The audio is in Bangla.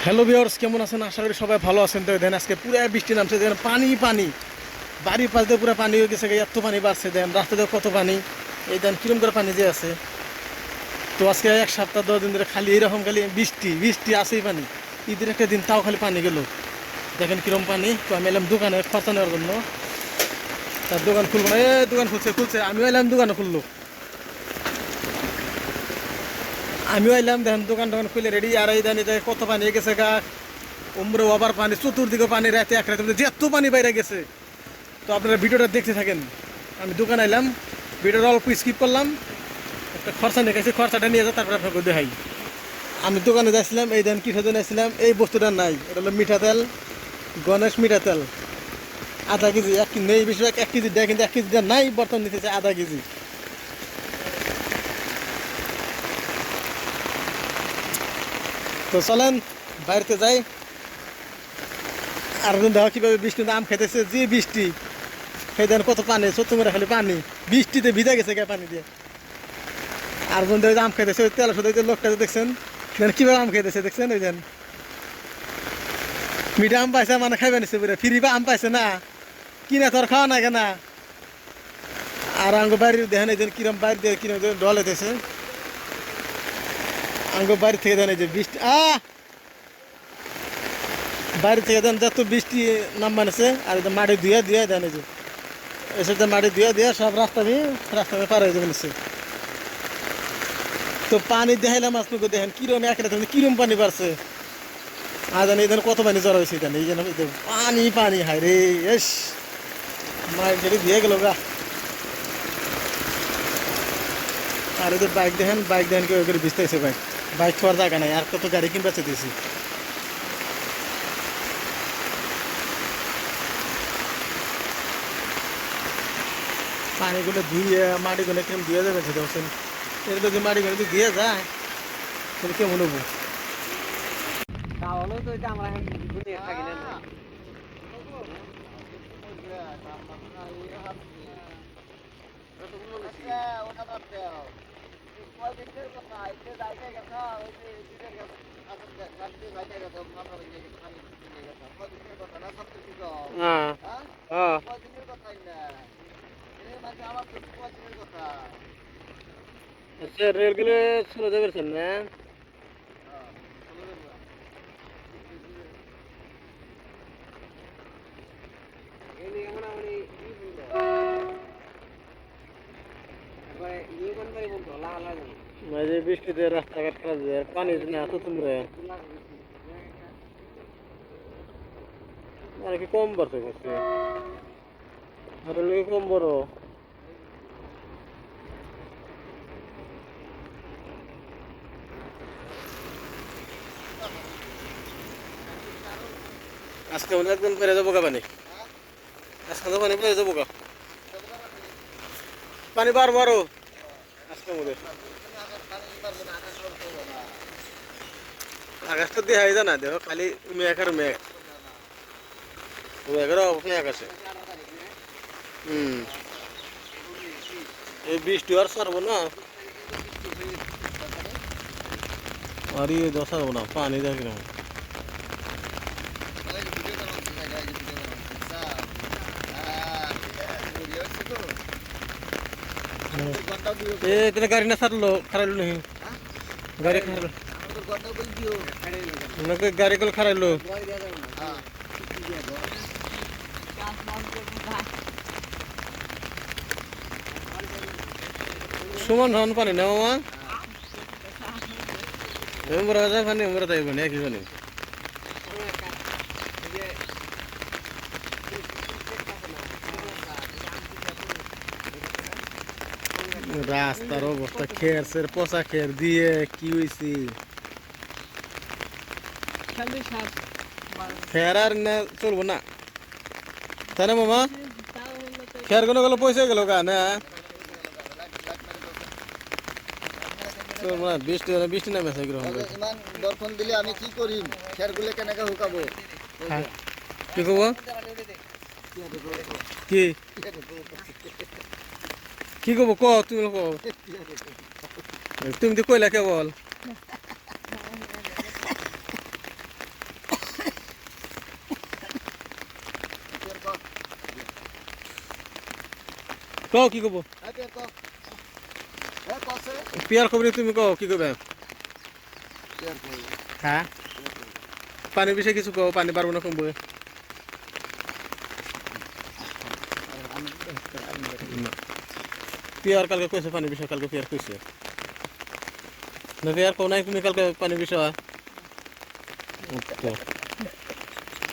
হ্যালো ভিউয়ার্স, কেমন আছেন? আশা করি সবাই ভালো আছেন। তো দেন আজকে পুরো বৃষ্টি নামছে, দেন পানি পানি, বাড়ির পাশ দিয়ে পুরো পানি হয়ে গেছে, এত পানি বাড়ছে। দেন রাস্তাতে কত পানি, এই দেন কিরম করে পানি যে আছে। তো আজকে 1 সপ্তাহ 10 দিন ধরে খালি এইরকম খালি বৃষ্টি বৃষ্টি আসেই পানি। ঈদের একটা দিন তাও খালি পানি গেল, দেখেন কিরম পানি। তো আমি এলাম দোকানে খরচা নেওয়ার জন্য, তার দোকান খুলবো না, দোকান খুলছে খুলছে, আমিও এলাম দোকানে খুললো, আমিও এলাম। দেখেন দোকান টোকান খুলে রেডি। আর এই দেন এটা কত পানি হয়ে গেছে গা, উমরে ওভার পানি, চতুর্দিকে পানি, রাতে এক রাতে যে এত পানি বাইরে গেছে। তো আপনারা ভিডিওটা দেখতে থাকেন। আমি দোকানে এলাম, ভিডিওটা অল্প স্কিপ করলাম, একটা খরচা নিয়ে গেছি, খরচাটা নিয়ে যাও তারপরে আপনাকে দেখাই। আমি দোকানে যাচ্ছিলাম, এই দেন কিসের জন্য আসছিলাম, এই বস্তুটা নাই, এটা হলো মিঠা তেল, গণেশ মিঠা তেল, আধা কেজি। এক নেই বেশিরভাগ 1 কেজি দেয়, কিন্তু 1 কেজিটা নাই, বর্তমান নিতেছে আধা কেজি। তো চলেন বাইরেতে যাই। আর দেখো কীভাবে বৃষ্টি, আম খেতেছে যে বৃষ্টি, সেই দেন কত পানি, সত্যি করে খালি পানি, বৃষ্টিতে ভিজে গেছে গে পানি দিয়ে। আর বন্ধু ওই যে আম খাইতেছে, ওই তেল শুধু লোকটা দেখছেন কীভাবে আম খাইতেছে, দেখছেন ওই দেন মিঠা আম পাইছে, মানে খাইবে নিচ্ছে পুরো ফ্রি বা আম পাইছে না, কিনা তোর খাওয়া না কেনা। আর আঙ্গ বাড়ির দেখেন এই যে কিরম বাড়ি দিয়ে কিরম ঢল হইতেছে, আঙ্গ বাড়ি থেকে দেন এই যে বৃষ্টি বাড়ি থেকে দেন যত বৃষ্টি নাম মানেছে। আর এই যে মাটি ধুয়ে ধুয়ে দেন, এই যে এসে মাটি ধুয়ে দিয়ে সব রাস্তা দিয়ে পার হয়ে যাবে নিচ্ছে। তো পানি দেখাইলাম আপনাকে, দেখেন কিরম এক রাতে কিরম পানি বাড়ছে। আর জানি এই কত পানি জড়া হয়েছে, জানি এই যেন পানি পানি, হায় রে, এস মায়ের যেটি দিয়ে গেল গা। আর এদের বাইক দেখেন কেউ করে ভিজতেছে, বাইক খাওয়ার জায়গা নাই, আর কত গাড়ি কিনবা চেয়েছি। পানিগুলো ধুয়ে মাটিগুলো কেমন ধুয়ে যাবে দেখছেন, এগুলো যদি মাটিগুলো যদি দিয়ে যায় তাহলে কেমন হবো। তাহলেও তো এটা আমরা এখন দুনিয়া থাকি না। হ্যাঁ হ্যাঁ, আচ্ছা রেলগুলো চলে যাবে না। মাঝে বৃষ্টিতে রাস্তাঘাট খারাপ যায়, পানি না এত তোমরা আর কি কম বাড়ছে করছে, আর লোক কম বড়। আজকে মনে একদম পেরে যাবো গা পানি, আজকে তো পানি পেরে যাবো গা, পানি বাড়বো আরো আজকে মধ্যে। আকাশটা দেখাই যায় না, দেখো খালি মেঘ আর মেঘ, মেঘের মেঘ আছে। এই বৃষ্টি আর ছাড়বো না, আর ইয়ে ছাড়বো না, পানি দেখি না। গাড়ি না ছাড়লো, খারাইলো নাকি গাড়ি, খারাইলো গাড়ি গুলো খারাইলো। সমান সমান পানি না মামা, উমরা যায় পানি, উমরা যাইব না একই পানি। রাস্তার অবস্থা খেয়ের পচা খের দিয়ে কি হয়েছে, খের আর না চলবো না, তাই না মামা? খের গুলো গেলো পয়সা গেল গা না, চলবো না, বৃষ্টি বৃষ্টি নামেছে ইমান দর্শন দিলে আমি কি করিম, খেরগুলো কেনেকে হুকাবো, কি কব কি কি কব ক, তুমি তুমি তো কইলা কেবল কও কি কব এই পেয়ার কও। এই কছে? পিয়ার খবরে তুমি কও কি কবে পেয়ার কই। হ্যাঁ পানি বিষয়ে কিছু কও পানি পারবো না কমবো পিয়ার কালকে কইছে পানি বিষয় কালকে পিয়ার কইছে না পিয়ার কও নাই তুমি কালকে পানি বিষয়